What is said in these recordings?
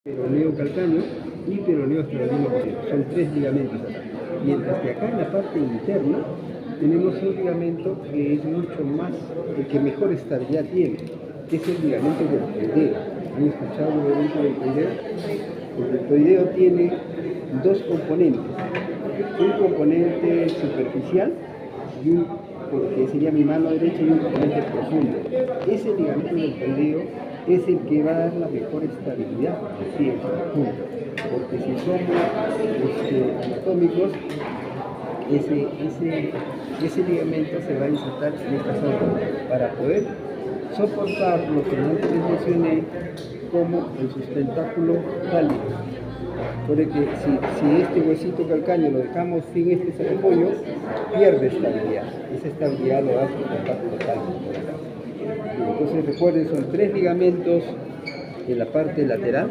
Peroneo calcáneo y peroneo estrabismo posterior. Son 3 ligamentos acá. Mientras que acá en la parte interna tenemos un ligamento que es mucho más, el que mejor estabilidad tiene, que es el ligamento deltoideo. ¿Han escuchado el ligamento deltoideo? El deltoideo tiene 2 componentes. Un componente superficial y un, que sería mi mano derecha, y un componente profundo. Ese ligamento deltoideo es el que va a dar la mejor estabilidad al pie en su conjunto, porque si somos anatómicos, ese ligamento se va a insertar en esta zona para poder soportar lo que antes les mencioné como el sustentáculo tálico. Porque si este huesito calcáneo lo dejamos sin este apoyo, pierde estabilidad. Esa estabilidad lo da el sustentáculo tálico. Entonces recuerden, son 3 ligamentos en la parte lateral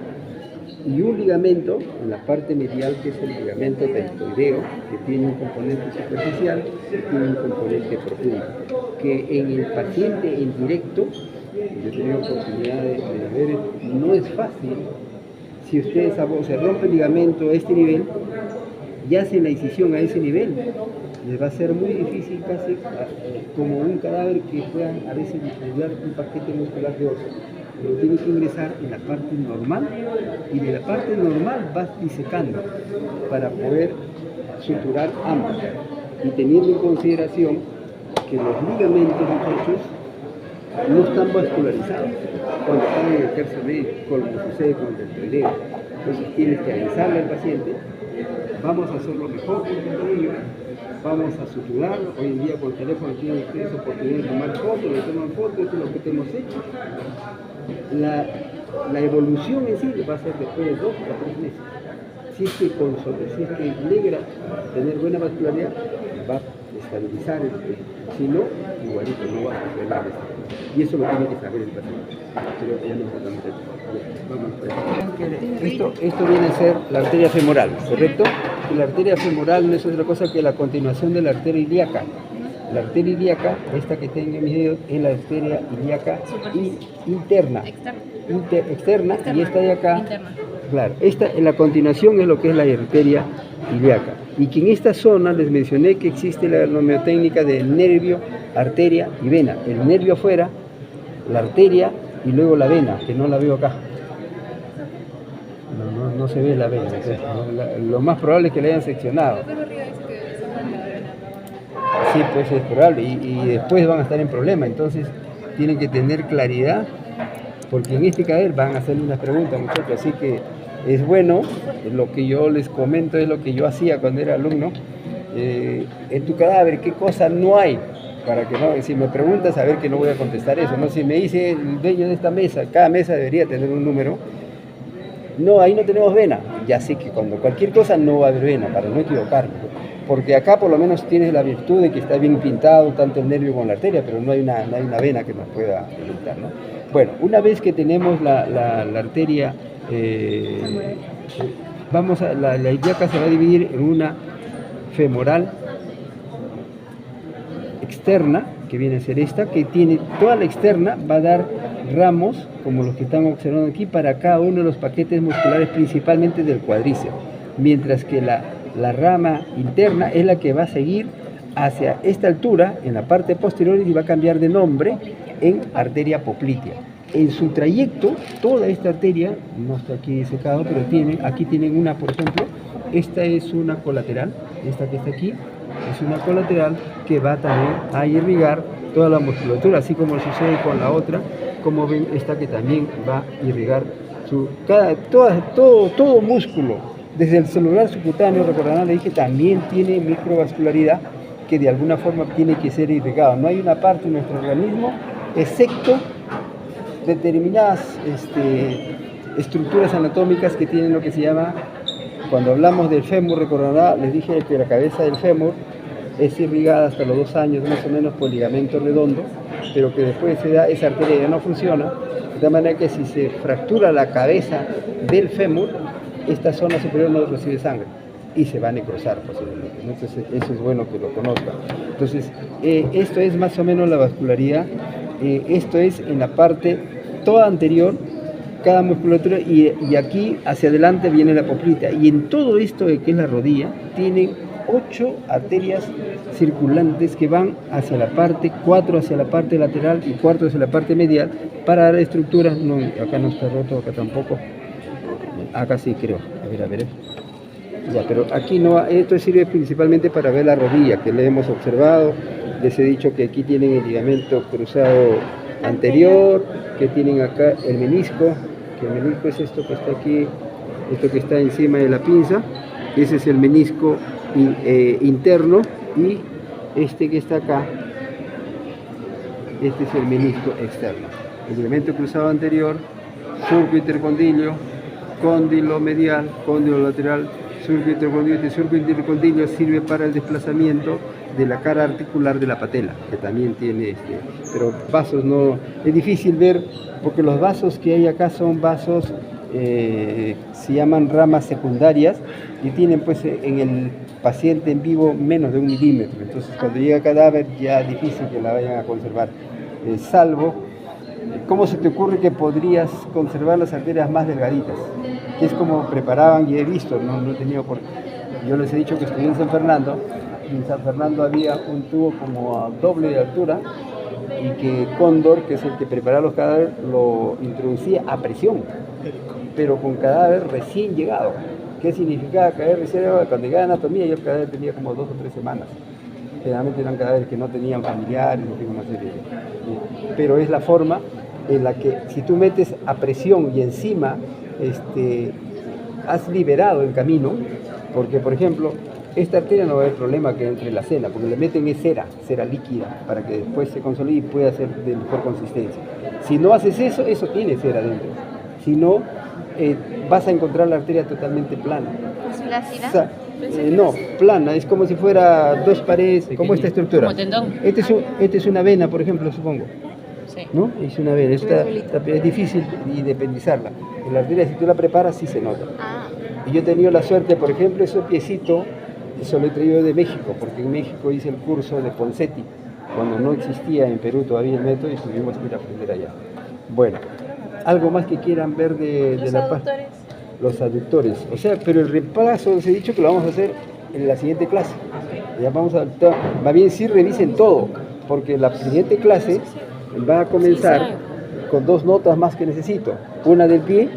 y un ligamento en la parte medial, que es el ligamento deltoideo, que tiene un componente superficial y tiene un componente profundo, que en el paciente en directo, yo he tenido oportunidad de ver, no es fácil. Si ustedes se rompe el ligamento a este nivel y hacen la incisión a ese nivel, les va a ser muy difícil, casi como un cadáver que pueda a veces desarrollar un paquete muscular de oso. Pero tiene que ingresar en la parte normal, y de la parte normal vas disecando para poder suturar ambos, y teniendo en consideración que los ligamentos, muchachos, no están vascularizados cuando están en el tercio medio, como sucede con el deltoideo. Entonces tienes que avisarle al paciente: vamos a hacerlo mejor con el ello, vamos a suturarlo. Hoy en día con el teléfono tienen ustedes oportunidad de tomar fotos, le toman fotos, esto es lo que te hemos hecho. La evolución en sí va a ser después de 2 a 3 meses. Si es que logra tener buena vascularidad, va a estabilizar el pie. Si no, igualito no va a funcionar. Y eso lo tiene que saber el paciente. Pero ya no vamos. Esto viene a ser la arteria femoral, ¿correcto? Y la arteria femoral no es otra cosa que la continuación de la arteria ilíaca. La arteria ilíaca, esta que tengo en mis dedos, es la arteria ilíaca interna. Externa, y esta de acá, interna. Claro, esta en la continuación es lo que es la arteria ilíaca. Y que en esta zona les mencioné que existe la homeotécnica de nervio, arteria y vena. El nervio afuera, la arteria y luego la vena, que no la veo acá. No se ve la vena. Entonces, lo más probable es que la hayan seccionado. Sí, pues es probable, y después van a estar en problema. Entonces tienen que tener claridad, porque en este cadáver van a hacerle unas preguntas, muchachos. Así que es bueno, lo que yo les comento es lo que yo hacía cuando era alumno. En tu cadáver, ¿qué cosa no hay? Para que no, si me preguntas, saber que no voy a contestar eso, ¿no? Si me dice el dueño de esta mesa, cada mesa debería tener un número. No, ahí no tenemos vena. Ya sé que cuando cualquier cosa no va a haber vena, para no equivocarme. Porque acá por lo menos tienes la virtud de que está bien pintado tanto el nervio como la arteria, pero no hay una vena que nos pueda evitar, ¿no? Bueno, una vez que tenemos la arteria, la ilíaca se va a dividir en una femoral externa, que viene a ser esta, que tiene toda la externa, va a dar ramos, como los que están observando aquí, para cada uno de los paquetes musculares, principalmente del cuádriceps, mientras que la rama interna es la que va a seguir hacia esta altura, en la parte posterior, y va a cambiar de nombre en arteria poplitea. En su trayecto, toda esta arteria, no está aquí secado, pero aquí tienen una, por ejemplo, esta es una colateral, esta que está aquí, es una colateral que va también a irrigar toda la musculatura, así como sucede con la otra, como ven, esta que también va a irrigar todo músculo. Desde el celular subcutáneo, recordarán, le dije, también tiene microvascularidad que de alguna forma tiene que ser irrigado. No hay una parte de nuestro organismo, excepto determinadas estructuras anatómicas que tienen lo que se llama, cuando hablamos del fémur, recordarán, les dije que la cabeza del fémur es irrigada hasta los 2 años más o menos por ligamento redondo, pero que después esa arteria ya no funciona, de tal manera que si se fractura la cabeza del fémur, esta zona superior no recibe sangre y se va a necrosar posiblemente. Entonces eso es bueno que lo conozcan. Entonces esto es más o menos la vascularidad. Esto es en la parte toda anterior cada musculatura, y aquí hacia adelante viene la poplita. Y en todo esto que es la rodilla, tienen 8 arterias circulantes que van hacia la parte, 4 hacia la parte lateral y 4 hacia la parte medial para dar estructura. No, acá no está roto, acá tampoco. Acá sí creo. A ver. Ya, pero aquí no, esto sirve principalmente para ver la rodilla, que le hemos observado. Les he dicho que aquí tienen el ligamento cruzado anterior, que tienen acá el menisco, que el menisco es esto que está aquí, esto que está encima de la pinza. Ese es el menisco interno, y este que está acá, este es el menisco externo. El ligamento cruzado anterior, surco intercondilio, cóndilo medial, cóndilo lateral, surco intercondilio. Este surco intercondilio sirve para el desplazamiento de la cara articular de la patela, que también tiene pero vasos no, es difícil ver porque los vasos que hay acá son vasos, se llaman ramas secundarias, y tienen pues en el paciente en vivo menos de 1 milímetro. Entonces cuando llega cadáver ya es difícil que la vayan a conservar, salvo, ¿cómo se te ocurre que podrías conservar las arterias más delgaditas? Que es como preparaban, y he visto, no he tenido por... Yo les he dicho que estudié en San Fernando, y en San Fernando había un tubo como a doble de altura, y que Cóndor, que es el que prepara los cadáveres, lo introducía a presión, pero con cadáver recién llegado. ¿Qué significaba cadáver recién llegado? Cuando llegaba a anatomía, yo el cadáver tenía como 2 o 3 semanas. Generalmente eran cadáveres que no tenían familiares, no tenían una serie de... Pero es la forma en la que, si tú metes a presión y encima has liberado el camino, porque por ejemplo, esta arteria no va a haber problema que entre la cera, porque le meten cera líquida, para que después se consolide y pueda ser de mejor consistencia. Si no haces eso, eso tiene cera dentro. Si no, vas a encontrar la arteria totalmente plana. ¿Flácida? No, plana, es como si fuera 2 paredes, como esta estructura. Como tendón. Este es una vena, por ejemplo, supongo. Sí. ¿No? Es una vena, es difícil independizarla. En la arteria, si tú la preparas, sí se nota. Y yo he tenido la suerte, por ejemplo, ese piecito, eso lo he traído de México, porque en México hice el curso de Ponseti, cuando no existía en Perú todavía el método, y tuvimos que ir a aprender allá. Bueno, algo más que quieran ver de la parte. Los aductores, o sea, pero el reemplazo, les he dicho que lo vamos a hacer en la siguiente clase. Ya vamos a, va bien si revisen todo, porque la siguiente clase va a comenzar con 2 notas más que necesito, una del pie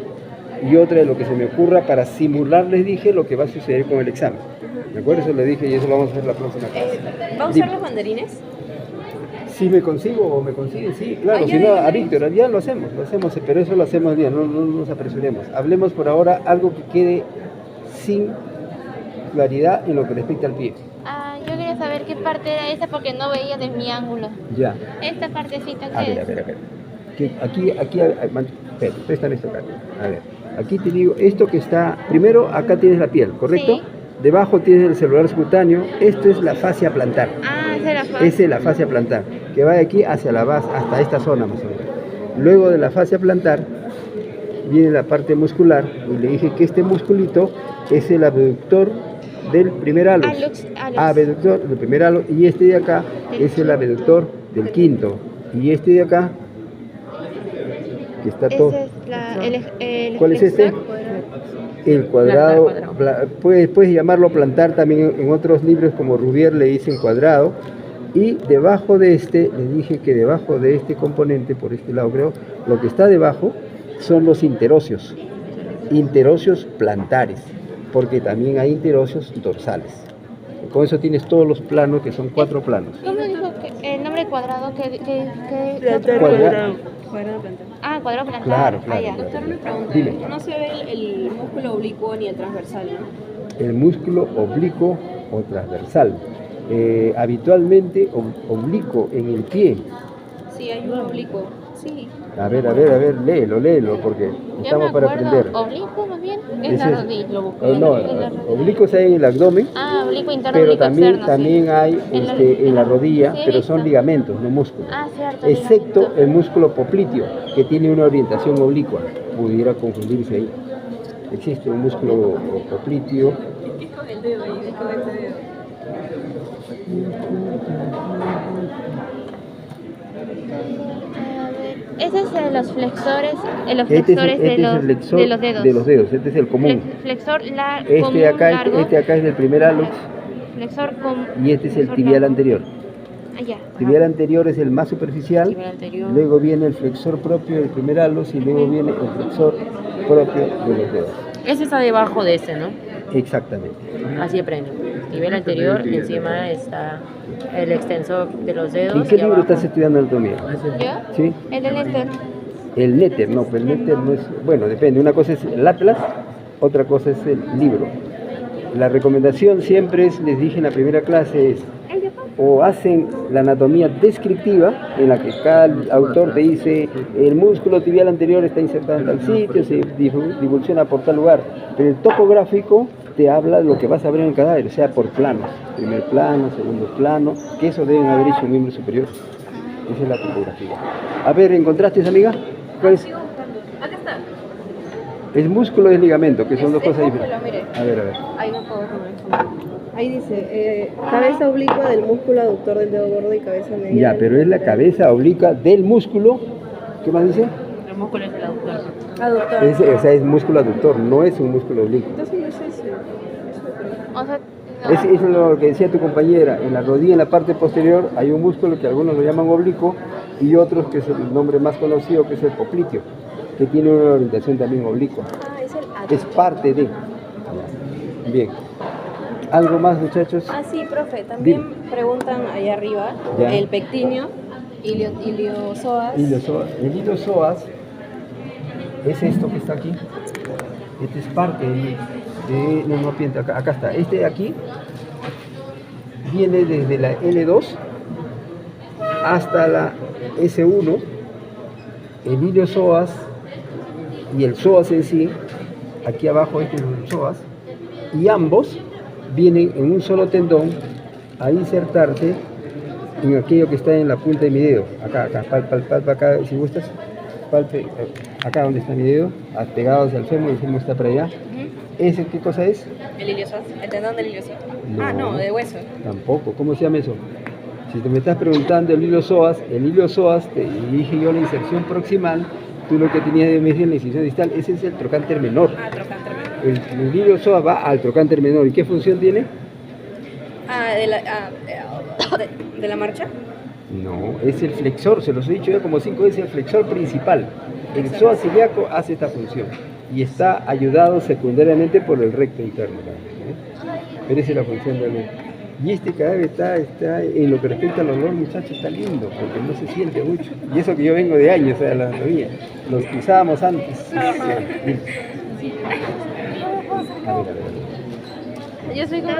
y otra de lo que se me ocurra para simular, les dije, lo que va a suceder con el examen. ¿De acuerdo? Eso le dije, y eso lo vamos a hacer la próxima clase. ¿Va a usar los banderines? Si me consigo o me consiguen, sí, claro, si no, a Víctor, ya lo hacemos, pero eso lo hacemos bien, no nos apresuremos. Hablemos por ahora algo que quede sin claridad en lo que respecta al pie. Yo quería saber qué parte era esa porque no veía de mi ángulo. Ya. Esta partecita A que ver. Que aquí, préstame esto acá. A ver, aquí te digo, esto que está, primero acá tienes la piel, ¿correcto? Sí. Debajo tienes el celular subcutáneo, esto es la fascia plantar. esa es la fascia. Esa es la fascia plantar, que va de aquí hacia la base, hasta esta zona más o menos. Luego de la fascia plantar viene la parte muscular, y le dije que este musculito es el abductor del primer halo. Abductor del primer halo, y este de acá es el abductor del quinto. Y este de acá, que está todo. ¿Cuál es este? El cuadrado, puedes llamarlo plantar también, en otros libros como Rubier le dicen cuadrado. Y debajo de este, les dije que debajo de este componente, por este lado creo, lo que está debajo son los interóseos plantares, porque también hay interóseos dorsales. Con eso tienes todos los planos, que son 4 planos. ¿Cómo dijo que el nombre cuadrado? Cuadrado plantar. Cuadrado plantar. Claro. Doctor, una pregunta. Dime. No se ve el músculo oblicuo ni el transversal, ¿no? El músculo oblicuo o transversal. Habitualmente oblicuo en el pie. Sí, hay un oblicuo. Sí. A ver, léelo, porque estamos para aprender. ¿Oblicuo más bien? Ese Es la rodilla, lo busqué. No, oblicuos hay en el abdomen, Oblicuo interno, pero oblicuo externo, también sí. hay en la rodilla, Sí, he pero visto. son ligamentos, no músculos. Cierto. Excepto ligamento. el músculo popliteo, que tiene una orientación oblicua. Pudiera confundirse ahí. Existe un músculo popliteo. Es con el dedo ahí, es con el dedo. ese es los flexores, los Este es, flexores este es el flexor de los dedos. de los dedos, este es el común. Flexor Este común de acá, largo. este acá es del primer hallux Flexor común. y este es el tibial anterior. Ah, ya. Tibial anterior es el más superficial, Tibial anterior. luego viene el flexor propio del primer hallux y luego viene el flexor propio de los dedos. Ese está debajo de ese, ¿no? Exactamente. Así aprendo. Nivel anterior, encima está el extensor de los dedos. ¿En qué y libro abajo. estás estudiando anatomía? ¿Yo? ¿Sí? El del Néstor. El Néter, no, pero el Néter no es, bueno, depende, una cosa es el atlas, otra cosa es el libro. La recomendación siempre es, les dije en la primera clase, es o hacen la anatomía descriptiva, en la que cada autor te dice el músculo tibial anterior está insertado en tal sitio, se divulsiona por tal lugar, pero el topográfico te habla de lo que vas a ver en el cadáver, o sea, por planos, primer plano, segundo plano, que eso deben haber hecho un miembro superior. Esa es la topografía. A ver, ¿encontraste esa amiga? ¿Cuál es? Acá está. El músculo y el ligamento, que son dos cosas músculo, diferentes. mire. A ver, a ver. Ahí no puedo Ahí dice, cabeza oblicua del músculo aductor del dedo gordo y cabeza medial. Ya, pero es la cabeza oblicua del músculo. ¿Qué más dice? El músculo es el aductor. Aductor. O sea, es músculo aductor, no es un músculo oblicuo. Entonces no sé si... O sea, Es lo que decía tu compañera, en la rodilla, en la parte posterior, hay un músculo que algunos lo llaman oblicuo y otros que es el nombre más conocido, que es el popliteo, que tiene una orientación también oblicua. Ah, es el aductor. Es parte de. Bien. ¿Algo más, muchachos? Ah, sí, profe, también Dime. preguntan allá arriba, Ya. el pectíneo, iliosoas. El iliosoas es esto que está aquí. Este es parte no piensa, acá está. Este de aquí viene desde la L2 hasta la S1. El iliosoas y el psoas en sí, aquí abajo este es el psoas, y ambos vienen en un solo tendón a insertarse en aquello que está en la punta de mi dedo. Acá, palpa acá, si gustas, palpe acá donde está mi dedo, pegado hacia el fémur, el fémur está para allá. ¿Ese qué cosa es? El iliosoas, el tendón del iliosoas. No. Ah, no, de hueso. Tampoco, ¿cómo se llama eso? Si te me estás preguntando el iliosoas, te dije yo la inserción proximal, tú lo que tenías de medir en la inserción distal, ese es el trocánter menor. Ah, trocánter menor. El iliosoas va al trocánter menor. ¿Y qué función tiene? Ah, de la marcha. No, es el flexor, se los he dicho ya como 5 veces, el flexor principal. El psoas ilíaco hace esta función y está ayudado secundariamente por el recto interno también, ¿eh? Pero esa es la función realmente. Y este cadáver está en lo que respecta al olor, muchachos, está lindo, porque no se siente mucho. Y eso que yo vengo de años, o sea, la anatomía. Los que usábamos antes. A ver. yo soy como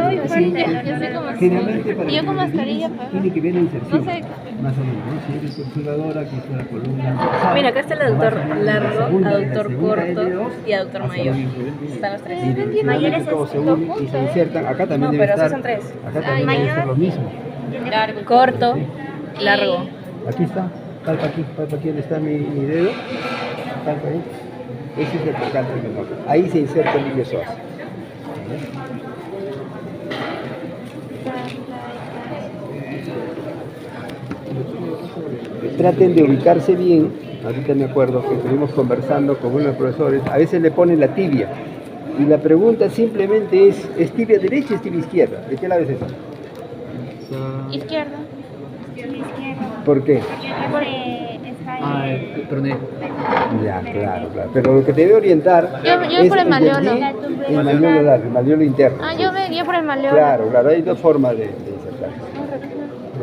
Generalmente para y yo que con lo mascarilla, digas, pues. tiene que ver la inserción. No sé. Más o menos, ¿no? Si eres observadora, aquí está la columna. Mira, acá está el aductor Más o menos, largo, la segunda, aductor la segunda corto L2, y aductor hacia mayor. lo mismo. Están los tres. Y finalmente mayores todos se es unen dos y se puntos. insertan. Acá también No, debe pero así estar. son tres. Acá también debe ser lo mismo. Largo, corto, Y- largo. Aquí está, palpa aquí donde está mi dedo. Palpa ahí. Ese es el trocánter menor. Ahí se inserta el iliosoas. Traten de ubicarse bien. Ahorita me acuerdo que estuvimos conversando con unos profesores. A veces le ponen la tibia. Y la pregunta simplemente ¿es tibia derecha o es tibia izquierda? ¿De qué lado es eso? Izquierda. ¿Por qué? Ya, claro. Pero lo que te debe orientar Yo es por el malleolo. el malleolo largo, el malleolo interno. Ah, yo me guía por el malleolo. Claro, hay dos formas de insertar.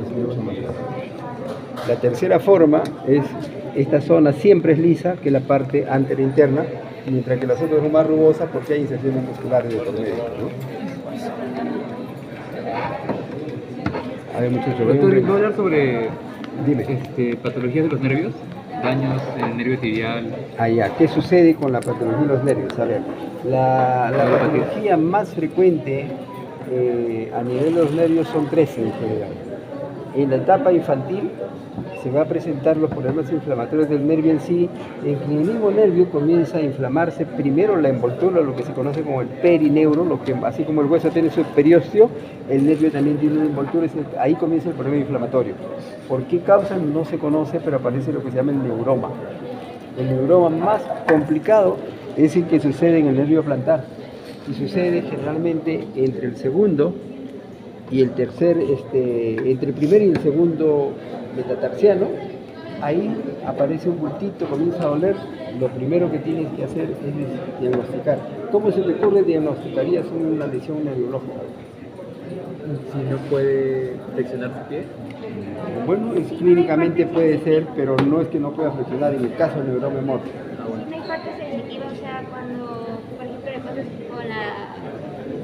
Es mucho más fácil. La tercera forma es, esta zona siempre es lisa, que es la parte anterior interna, mientras que las otras son más rugosas porque hay inserciones musculares de por medio, ¿no? A ver, muchachos, Doctor, ¿puedo hablar sobre dime. patologías de los nervios? Daños en el nervio tibial. Allá, ¿qué sucede con la patología de los nervios? A ver, la patología más frecuente a nivel de los nervios son tres en general. En la etapa infantil se va a presentar los problemas inflamatorios del nervio en sí, en que el mismo nervio comienza a inflamarse primero la envoltura, lo que se conoce como el perineuro, lo que, así como el hueso tiene su periósteo, el nervio también tiene una envoltura, ahí comienza el problema inflamatorio. ¿Por qué causa? No se conoce, pero aparece lo que se llama el neuroma. El neuroma más complicado es el que sucede en el nervio plantar y sucede generalmente entre el segundo y el tercer, entre el primer y el segundo metatarsiano. Ahí aparece un bultito, comienza a doler. Lo primero que tienes que hacer es diagnosticar. ¿Cómo se te ocurre diagnosticarías una lesión neurológica? Si no puede flexionar su pie. Bueno, clínicamente puede ser, pero no es que no pueda flexionar en el caso del neuroma morto. No hay parte sensitiva, o sea, cuando, por ejemplo, le pasas con la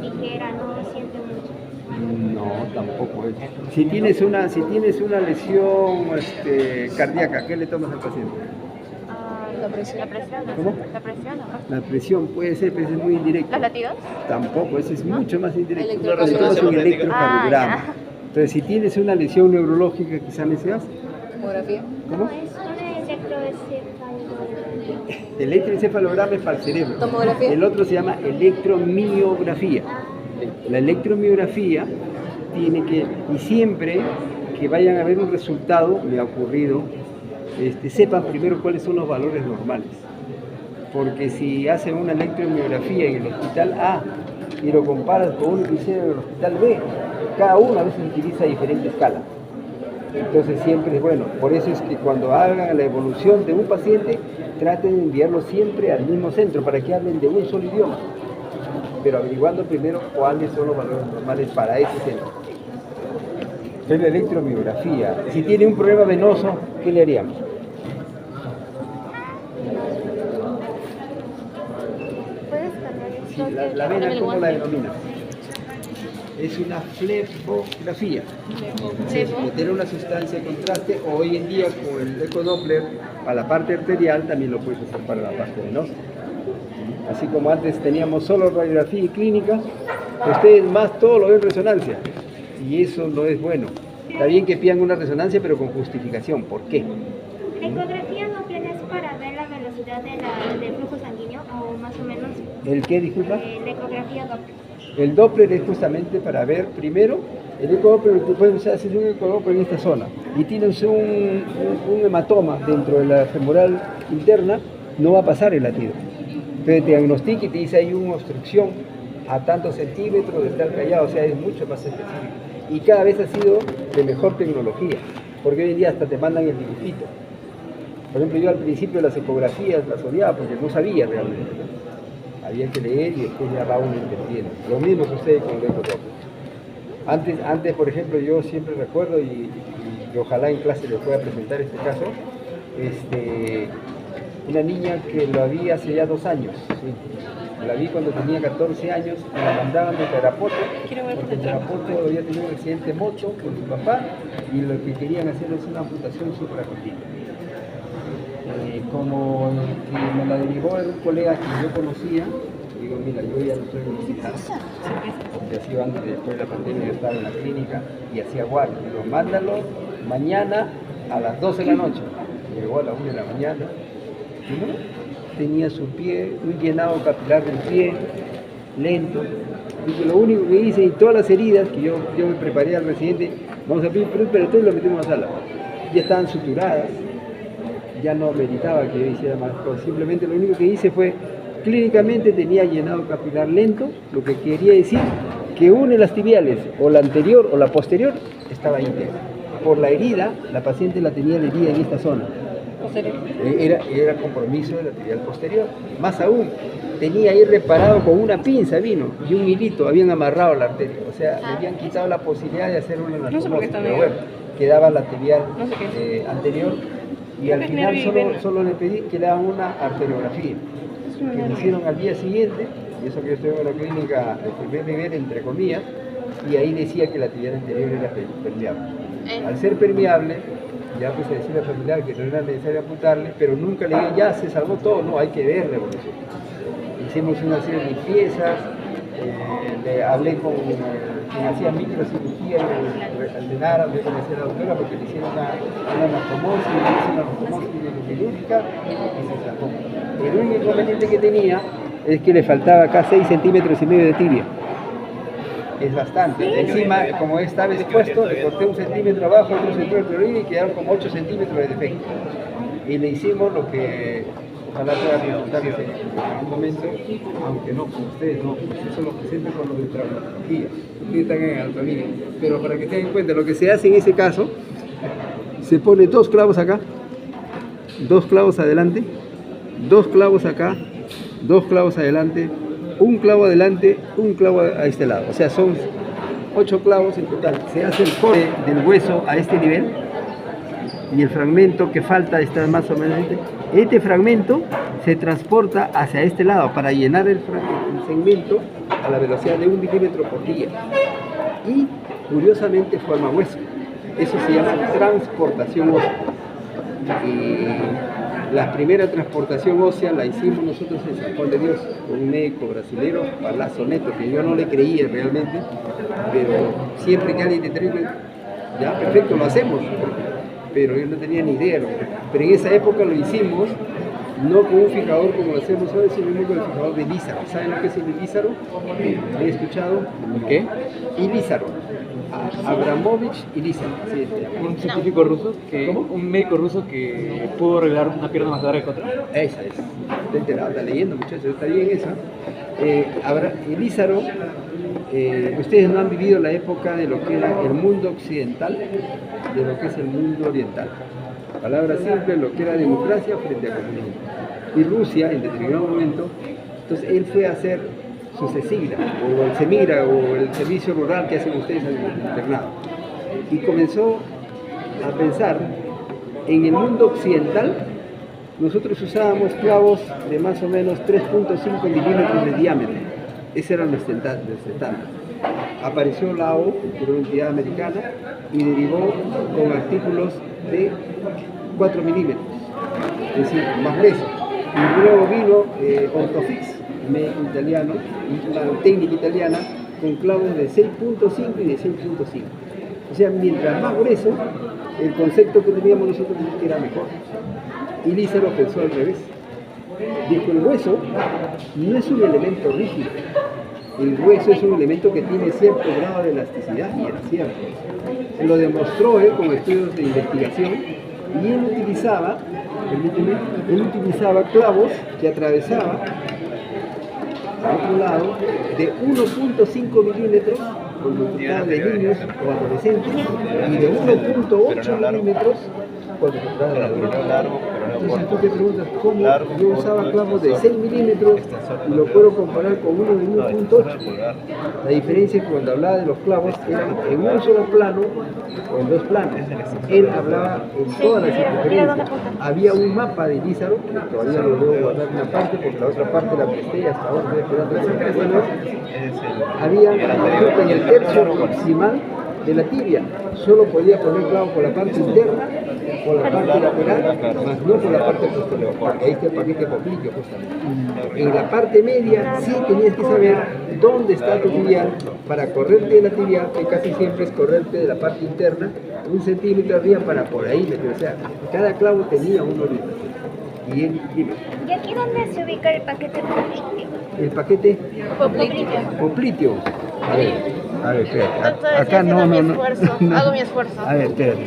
tijera, no siente mucho. No, tampoco es. Si tienes una lesión cardíaca, ¿qué le tomas al paciente? La presión. La presión, ¿no? ¿Cómo? La presión, ¿no? La presión puede ser, pero es muy indirecto. ¿Los latidos? Tampoco, eso es mucho más indirecto. Electrocardiograma. Le tomas un electrocardiograma. Ah, Entonces, si tienes una lesión neurológica, quizá necesitas. Tomografía. ¿Cómo? es un electroencefalograma. Electroencefalograma es para el cerebro. Tomografía. El otro se llama electromiografía. La electromiografía tiene que, y siempre que vayan a ver un resultado, me ha ocurrido, sepan primero cuáles son los valores normales. Porque si hacen una electromiografía en el hospital A y lo comparas con uno que hicieron en el hospital B, cada uno a veces utiliza diferente escala. Entonces siempre es bueno. Por eso es que cuando hagan la evolución de un paciente, traten de enviarlo siempre al mismo centro para que hablen de un solo idioma, pero averiguando primero cuáles son los valores normales para ese centro. Es la electromiografía. Si tiene un problema venoso, ¿qué le haríamos? ¿Puedes cambiar Sí, esto? la vena, ¿cómo la denominas? Es una flebografía. Es meter una sustancia de contraste, o hoy en día con el ecodoppler para la parte arterial también lo puedes usar para la parte venosa. Así como antes teníamos solo radiografía y clínica, ustedes más todo lo ven en resonancia, y eso no es bueno. Está bien que pidan una resonancia, pero con justificación. ¿Por qué? ¿La ecografía Doppler es para ver la velocidad del flujo sanguíneo o más o menos? ¿El qué, disculpa? La ecografía Doppler. El Doppler es justamente para ver primero, el ecodoppler que pueden usar es un ecodoppler en esta zona y tienes un hematoma dentro de la femoral interna, no va a pasar el latido. Entonces te diagnostica y te dice hay una obstrucción a tantos centímetros de tal callado, o sea, es mucho más específico. Y cada vez ha sido de mejor tecnología, porque hoy en día hasta te mandan el dibujito. Por ejemplo, yo al principio las ecografías las odiaba porque no sabía realmente. Había que leer y después ya va uno entendiendo. Lo mismo sucede con el ecodoppler. Antes, por ejemplo, yo siempre recuerdo, y ojalá en clase les pueda presentar este caso, una niña que lo vi hace ya 2 años. ¿Sí? La vi cuando tenía 14 años y la mandaban de Tarapoto, porque en Tarapoto había tenido un accidente de moto con su papá y lo que querían hacer es una amputación supracortical. Como que me la derivó era un colega que yo conocía, digo, mira, yo ya no estoy en el hospital, porque así antes, después de la pandemia yo estaba en la clínica y hacía guardia. Digo, mándalo mañana a las 12 de la noche. Llegó a las 1 de la mañana y no, tenía su pie, un llenado capilar del pie, lento. Y lo único que hice, y todas las heridas que yo me preparé al residente, vamos a pedir, pero todo lo metimos en la sala. Ya estaban suturadas. Ya no meritaba que yo hiciera más cosas, simplemente lo único que hice fue, clínicamente tenía llenado capilar lento, lo que quería decir que una de las tibiales, o la anterior o la posterior, estaba íntegra. Por la herida, la paciente la tenía la herida en esta zona. Era compromiso de la tibial posterior. Más aún, tenía ahí reparado con una pinza, vino, y un hilito, habían amarrado la arteria. O sea, le habían quitado la posibilidad de hacer una anastomosis, pero bueno, quedaba la tibial anterior. Y al final solo le pedí que le hagan una arteriografía, que me hicieron al día siguiente, y eso que yo estoy en la clínica de primer nivel, entre comillas, y ahí decía que la tibial anterior era permeable. Al ser permeable, ya pues se decía al familiar que no era necesario amputarle, pero nunca le dije, ya se salvó todo, no, hay que ver la evolución. Hicimos una serie de limpiezas, Le hablé con quien hacía microcirugía y de Nara, le conocí a la doctora porque le hicieron una anastomosis, le hizo una anastomosis quirúrgica y se sacó. El único inconveniente que tenía es que le faltaba acá 6,5 centímetros de tibia. Es bastante. Encima, como estaba expuesto, le corté 1 centímetro abajo, otro centímetro arriba y quedaron como 8 centímetros de defecto. Y le hicimos lo que ojalá pueda resultar en algún momento, aunque no, con ustedes no, eso lo presento con los de traumatología. Ustedes están en alta línea. Pero para que tengan en cuenta, lo que se hace en ese caso, se pone 2 clavos acá, 2 clavos adelante, 2 clavos acá, 2 clavos adelante, 1 clavo adelante, 1 clavo a este lado. O sea, son 8 clavos en total. Se hace el corte del hueso a este nivel y el fragmento que falta está más o menos este fragmento se transporta hacia este lado para llenar el segmento a la velocidad de 1 milímetro por día y curiosamente forma hueso. Eso se llama transportación ósea. La primera transportación ósea la hicimos nosotros en San Juan de Dios con un médico brasilero, Palazzo Neto, que yo no le creía realmente, pero siempre que alguien te trae, ya perfecto, lo hacemos, pero yo no tenía ni idea. Pero en esa época lo hicimos, no con un fijador como lo hacemos hoy, sino con el fijador de Lízaro. ¿Saben lo que es el Lízaro? ¿He escuchado? ¿Qué? Y Lízaro. Abramovich y Lízaro. Sí, Un científico ruso, ¿Cómo? un médico ruso que pudo arreglar una pierna más larga que otra. Esa es. Está enterado, está leyendo, muchachos, está bien esa. Lízaro, ustedes no han vivido la época de lo que era el mundo occidental, de lo que es el mundo oriental. Palabra simple, lo que era democracia frente a comunismo. Y Rusia, en determinado momento, entonces él fue a hacer su CESIGRA, o el CEMIGRA, o el servicio rural que hacen ustedes en el internado. Y comenzó a pensar, en el mundo occidental, nosotros usábamos clavos de más o menos 3,5 milímetros de diámetro. Ese era nuestro estándar. Apareció la OU, que era una entidad americana, y derivó con artículos de 4 milímetros, es decir, más gruesos. Y luego vino Orthofix, italiano, una técnica italiana, con clavos de 6,5 y de 6,5. O sea, mientras más grueso, el concepto que teníamos nosotros es que era mejor. Y Lízaro pensó al revés. Dijo, el hueso no es un elemento rígido. El hueso es un elemento que tiene cierto grado de elasticidad, y era cierto. Lo demostró él con estudios de investigación, y él utilizaba clavos que atravesaba a otro lado de 1,5 milímetros cuando se trata de niños o adolescentes y de 1,8 milímetros cuando se trata de adultos. Entonces tú te preguntas cómo yo usaba clavos de 6 milímetros y lo puedo comparar con uno de 1,8. La diferencia es que cuando hablaba de los clavos eran en un solo plano o en 2 planos. Él hablaba en todas las circunferencias. Había un mapa de Lízaro, que todavía lo debo guardar una parte porque la otra parte la presté y hasta ahora estoy esperando que se bueno, había en el tercio proximal de la tibia. Solo podía poner clavo por la parte interna, por la parte lateral, más no por la parte posterior, porque ahí está el paquete popliteo justamente. En la parte media sí tenías que saber dónde está tu tibial para correrte de la tibial, que casi siempre es correrte de la parte interna, 1 centímetro arriba para por ahí meter. O sea, cada clavo tenía una orientación. Y él, dime, ¿Y aquí dónde se ubica el paquete popliteo? el paquete popliteo. A ver, espérate. Acá no. Hago mi esfuerzo. A ver, espérate.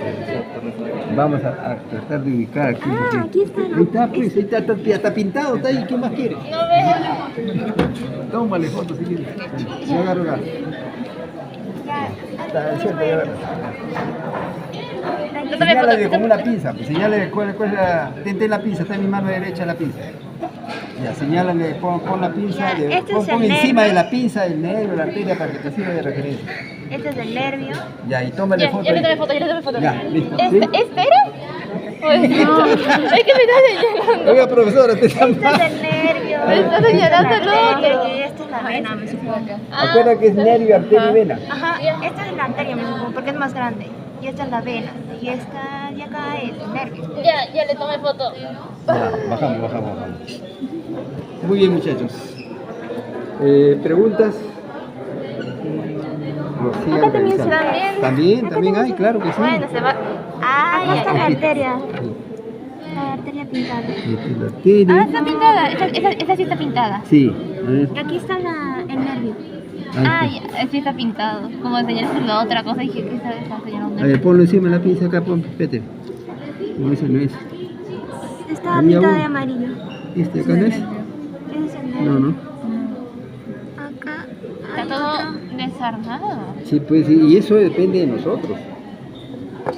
Vamos a tratar de ubicar aquí. Aquí está. Ahí está, pues, ahí está pintado, está ahí. ¿Qué más quieres? Tómale foto si quieres. Yo agarro acá. Está cierto, ya agarro. Señálale con una pinza, pues, señálale cuál es la... Ten la pinza, está en mi mano derecha la pinza. Ya, señálale, pon la pinza, pon encima de la pinza el nervio, la arteria para que te sirva de referencia. Este es el nervio. Ya, y tómale foto. Yo le tomé foto. Ya, listo. ¿Sí? ¿Espera? Pues no, es que me está señalando. Oiga, profesora, te está Este es el nervio. Me está señalando el otro. Y esta es la vena, me supongo. Acuerda que es nervio, arteria y vena. Ajá, esta es la arteria, me supongo, porque es más grande. Y esta es la vena. Y esta de acá es el nervio. Ya le tomé foto. Ya, bajamos. Muy bien, muchachos. ¿Preguntas? lo sigan Acá también se revisando. dan bien. También hay, claro que sí. Bueno, se va. Acá está la Aquí. arteria. Sí. La arteria pintada. Esta es la arteria. Ah, está pintada. Esta sí está pintada. Sí, a ver. Y aquí está el nervio. Ahí Ah, está. ya, sí está pintado. Como señalaste la otra cosa, dije que está señalando un A ver, nervio. ponlo encima de la pinza acá, espérate. No, ese no es. Está Había pintada uno. de amarillo. ¿Este acá no es? Ese es el nervio. No, no. Acá está todo desarmado. Sí, pues sí, y eso depende de nosotros.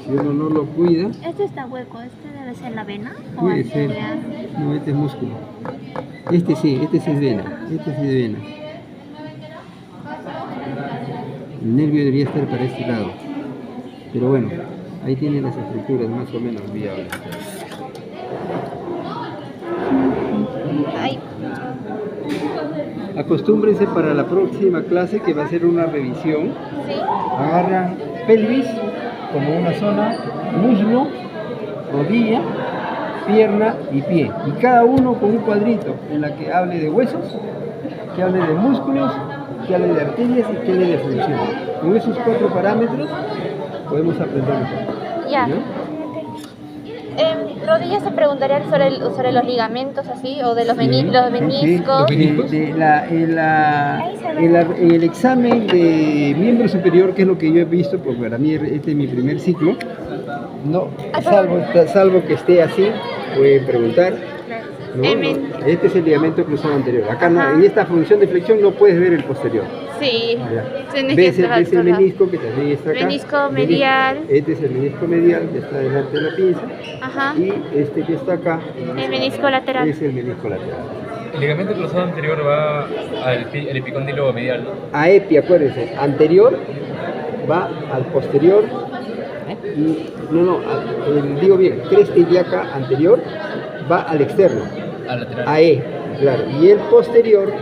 Si uno no lo cuida, Este está hueco. Este debe ser la vena. ¿O puede ser. arteria? No, este es músculo. Este sí es vena. Este sí es vena. El nervio debería estar para este lado. Pero bueno, ahí tienen las estructuras más o menos viables. Ay, Acostúmbrense para la próxima clase que va a ser una revisión. sí. Agarran pelvis como una zona, muslo, rodilla, pierna y pie. Y cada uno con un cuadrito en la que hable de huesos, que hable de músculos, que hable de arterias y que hable de función. Con esos 4 parámetros podemos aprender mejor. Ya. ¿Ya? Rodillas se preguntarían sobre los ligamentos así, o de los, Sí, los sí, meniscos. sí. El examen de miembro superior, que es lo que yo he visto, pues para mí este es mi primer ciclo, no, salvo que esté así, pueden preguntar. ¿No? Este es el ligamento cruzado anterior. Acá no, en esta función de flexión no puedes ver el posterior. Sí. Ya. ¿Ves el menisco que también está acá? Menisco medial. Este es el menisco medial que está delante de la pinza. Ajá. Y este que está acá El menisco lateral. es el menisco lateral. El ligamento cruzado anterior va al epicóndilo medial, ¿no? AEPI, acuérdense, anterior va al posterior y, digo bien, cresta ilíaca anterior va al externo, Al lateral. AE, claro, y el posterior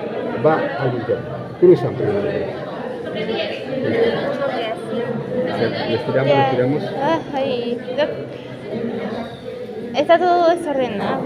va al interno, cruzan primero. Respiramos. Ay, está todo desordenado.